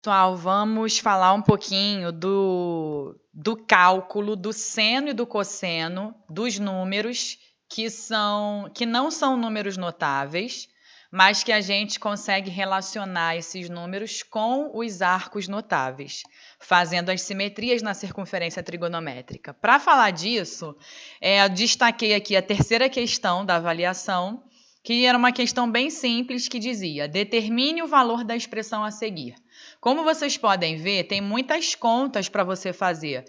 Pessoal, vamos falar um pouquinho do cálculo do seno e do cosseno dos números que não são números notáveis, mas que a gente consegue relacionar esses números com os arcos notáveis, fazendo as simetrias na circunferência trigonométrica. Para falar disso, eu destaquei aqui a terceira questão da avaliação, que era uma questão bem simples que dizia: determine o valor da expressão a seguir. Como vocês podem ver, tem muitas contas para você fazer.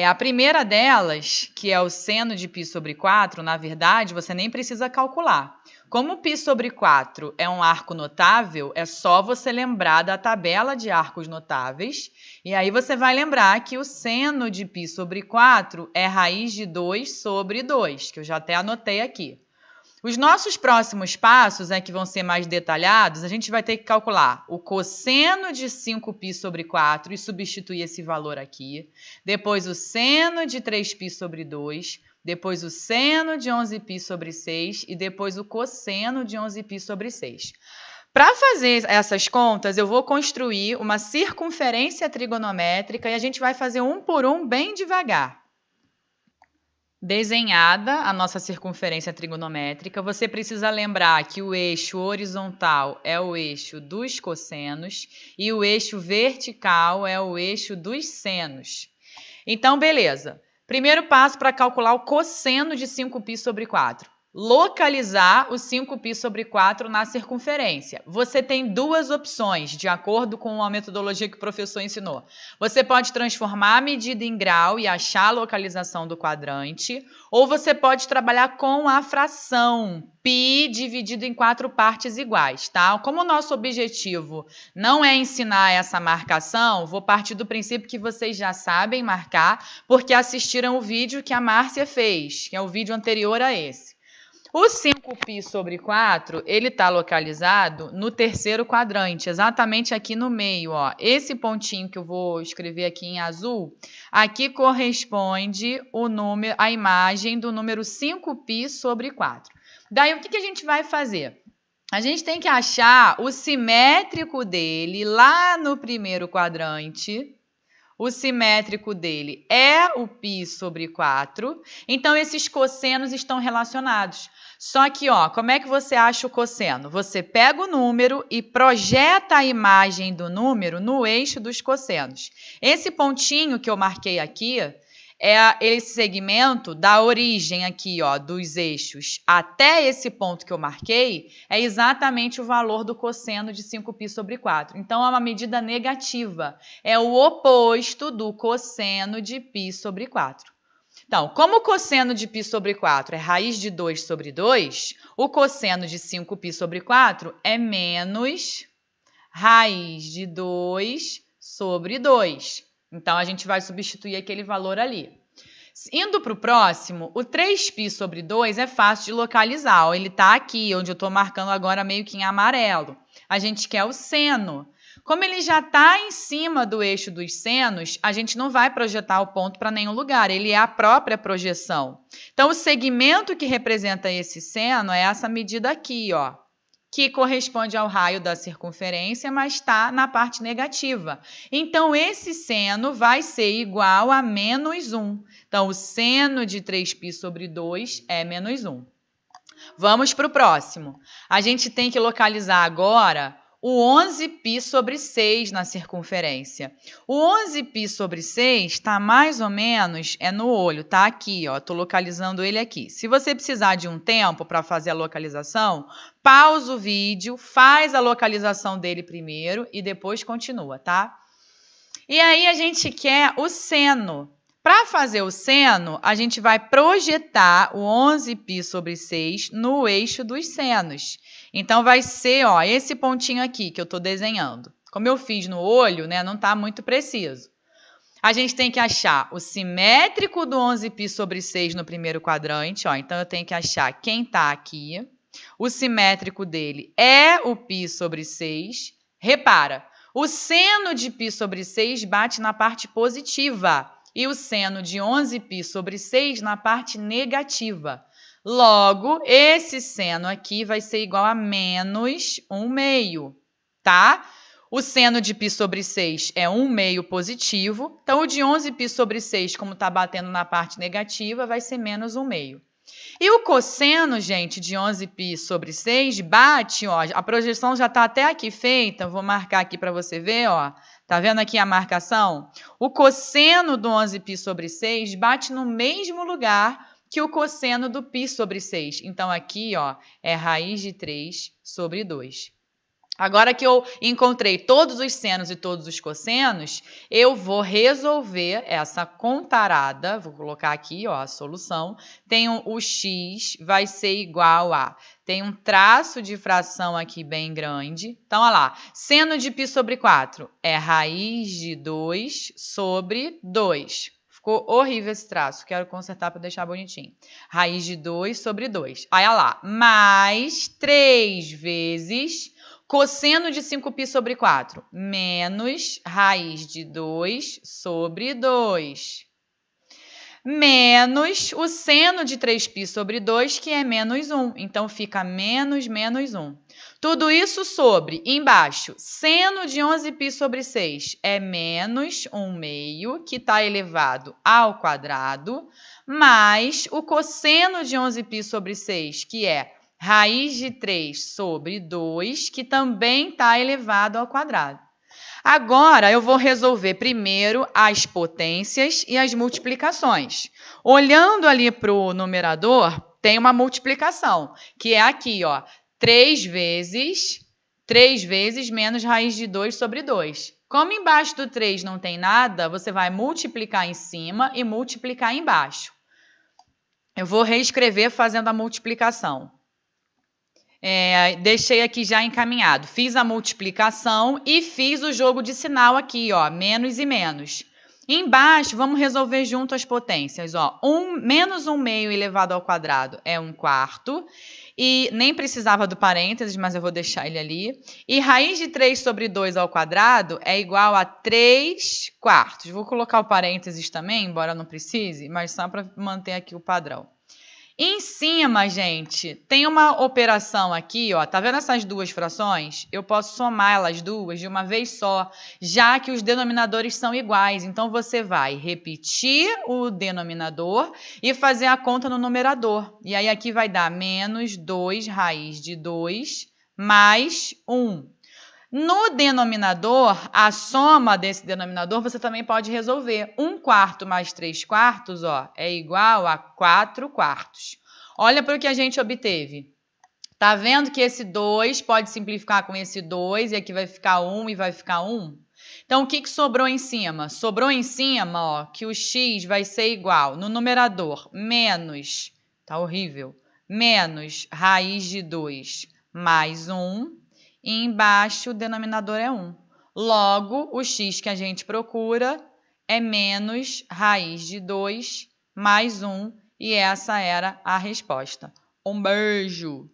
A primeira delas, que é o seno de π sobre 4, na verdade, você nem precisa calcular. Como π sobre 4 é um arco notável, é só você lembrar da tabela de arcos notáveis. E aí você vai lembrar que o seno de π sobre 4 é raiz de 2 sobre 2, que eu já até anotei aqui. Os nossos próximos passos, que vão ser mais detalhados, a gente vai ter que calcular o cosseno de 5π sobre 4 e substituir esse valor aqui. Depois o seno de 3π sobre 2. Depois o seno de 11π sobre 6 e depois o cosseno de 11π sobre 6. Para fazer essas contas, eu vou construir uma circunferência trigonométrica e a gente vai fazer um por um bem devagar. Desenhada a nossa circunferência trigonométrica, você precisa lembrar que o eixo horizontal é o eixo dos cossenos e o eixo vertical é o eixo dos senos. Então, beleza. Primeiro passo para calcular o cosseno de 5π sobre 4. Localizar o 5π sobre 4 na circunferência. Você tem duas opções, de acordo com a metodologia que o professor ensinou. Você pode transformar a medida em grau e achar a localização do quadrante, ou você pode trabalhar com a fração π dividido em 4 partes iguais, tá? Como o nosso objetivo não é ensinar essa marcação, vou partir do princípio que vocês já sabem marcar, porque assistiram o vídeo que a Márcia fez, que é o vídeo anterior a esse. O 5π sobre 4, ele está localizado no terceiro quadrante, exatamente aqui no meio, ó. Esse pontinho que eu vou escrever aqui em azul, aqui corresponde a imagem do número 5π sobre 4. Daí, o que a gente vai fazer? A gente tem que achar o simétrico dele lá no primeiro quadrante. O simétrico dele é o π sobre 4. Então, esses cossenos estão relacionados. Só que, ó, como é que você acha o cosseno? Você pega o número e projeta a imagem do número no eixo dos cossenos. Esse pontinho que eu marquei aqui é esse segmento da origem aqui, ó, dos eixos até esse ponto que eu marquei, é exatamente o valor do cosseno de 5π sobre 4. Então, é uma medida negativa. É o oposto do cosseno de π sobre 4. Então, como o cosseno de π sobre 4 é raiz de 2 sobre 2, o cosseno de 5π sobre 4 é menos raiz de 2 sobre 2. Então, a gente vai substituir aquele valor ali. Indo para o próximo, o 3π sobre 2 é fácil de localizar. Ó, ele está aqui, onde eu estou marcando agora meio que em amarelo. A gente quer o seno. Como ele já está em cima do eixo dos senos, a gente não vai projetar o ponto para nenhum lugar. Ele é a própria projeção. Então, o segmento que representa esse seno é essa medida aqui, ó, que corresponde ao raio da circunferência, mas está na parte negativa. Então, esse seno vai ser igual a menos 1. Então, o seno de 3π sobre 2 é menos 1. Vamos para o próximo. A gente tem que localizar agora o 11π sobre 6 na circunferência. O 11π sobre 6 está mais ou menos no olho, tá aqui, ó. Estou localizando ele aqui. Se você precisar de um tempo para fazer a localização, pausa o vídeo, faz a localização dele primeiro e depois continua, tá? E aí a gente quer o seno. Para fazer o seno, a gente vai projetar o 11π sobre 6 no eixo dos senos. Então, vai ser, ó, esse pontinho aqui que eu estou desenhando. Como eu fiz no olho, né, não está muito preciso. A gente tem que achar o simétrico do 11π sobre 6 no primeiro quadrante. Ó, então, eu tenho que achar quem está aqui. O simétrico dele é o π sobre 6. Repara, o seno de π sobre 6 bate na parte positiva e o seno de 11π sobre 6 na parte negativa. Logo, esse seno aqui vai ser igual a menos 1/2, tá? O seno de π sobre 6 é 1/2 positivo. Então, o de 11π sobre 6, como está batendo na parte negativa, vai ser menos 1/2. E o cosseno, gente, de 11π sobre 6 bate, ó, a projeção já está até aqui feita, vou marcar aqui para você ver, ó. Tá vendo aqui a marcação? O cosseno do 11π sobre 6 bate no mesmo lugar que o cosseno do π sobre 6. Então, aqui, ó, é raiz de 3 sobre 2. Agora que eu encontrei todos os senos e todos os cossenos, eu vou resolver essa contarada. Vou colocar aqui, ó, a solução. Tenho o x vai ser igual a... Tem um traço de fração aqui bem grande. Então, olha lá. Seno de π sobre 4 é raiz de 2 sobre 2. Ficou horrível esse traço. Quero consertar para deixar bonitinho. Raiz de 2 sobre 2. Aí, olha lá. Mais 3 vezes... Cosseno de 5π sobre 4, menos raiz de 2 sobre 2. Menos o seno de 3π sobre 2, que é menos 1. Então, fica menos 1. Tudo isso sobre, embaixo, seno de 11π sobre 6 é menos 1/2, que está elevado ao quadrado, mais o cosseno de 11π sobre 6, que é raiz de 3 sobre 2, que também está elevado ao quadrado. Agora, eu vou resolver primeiro as potências e as multiplicações. Olhando ali para o numerador, tem uma multiplicação, que é aqui, ó, 3 vezes menos raiz de 2 sobre 2. Como embaixo do 3 não tem nada, você vai multiplicar em cima e multiplicar embaixo. Eu vou reescrever fazendo a multiplicação. Deixei aqui já encaminhado. Fiz a multiplicação e fiz o jogo de sinal aqui, ó, menos e menos. Embaixo, vamos resolver junto as potências, ó. Menos 1/2 elevado ao quadrado é 1/4. E nem precisava do parênteses, mas eu vou deixar ele ali. E raiz de 3 sobre 2 ao quadrado é igual a 3/4. Vou colocar o parênteses também, embora não precise, mas só para manter aqui o padrão. Em cima, gente, tem uma operação aqui, ó. Tá vendo essas duas frações? Eu posso somar elas duas de uma vez só, já que os denominadores são iguais. Então, você vai repetir o denominador e fazer a conta no numerador. E aí, aqui vai dar menos 2 raiz de 2 mais 1. No denominador, a soma desse denominador, você também pode resolver. 1/4 mais 3/4, ó, é igual a 4/4. Olha para o que a gente obteve. Tá vendo que esse 2 pode simplificar com esse 2, e aqui vai ficar 1 e vai ficar 1? Então, o que sobrou em cima? Sobrou em cima, ó, que o x vai ser igual, no numerador, menos, tá horrível, menos raiz de 2 mais 1. E embaixo o denominador é 1. Logo, o x que a gente procura é menos raiz de 2 mais 1. E essa era a resposta. Um beijo!